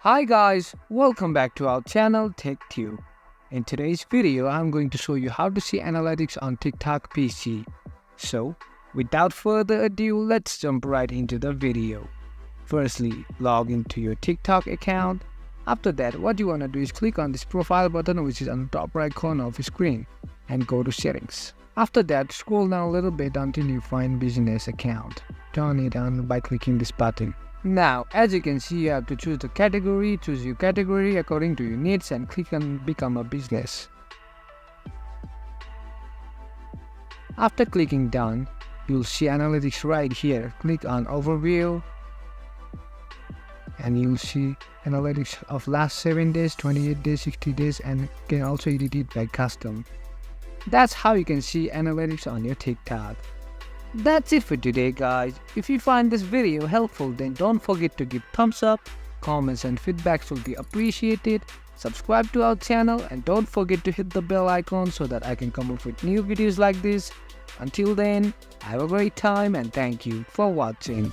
Hi guys, welcome back to our channel TechTube. In today's video, I'm going to show you how to see analytics on TikTok PC. So, without further ado, let's jump right into the video. Firstly, log into your TikTok account. After that, what you want to do is click on this profile button which is on the top right corner of your screen and go to settings. After that, scroll down a little bit until you find business account. Turn it on by clicking this button. Now, as you can see, you have to choose the category, choose your category according to your needs and click on become a business. After clicking done, you'll see analytics right here. Click on overview and you'll see analytics of last 7 days, 28 days, 60 days and you can also edit it by custom. That's how you can see analytics on your TikTok. That's it for today guys. If you find this video helpful, then don't forget to give thumbs up, comments and feedbacks will be appreciated. Subscribe to our channel and don't forget to hit the bell icon so that I can come up with new videos like this. Until then, have a great time and thank you for watching.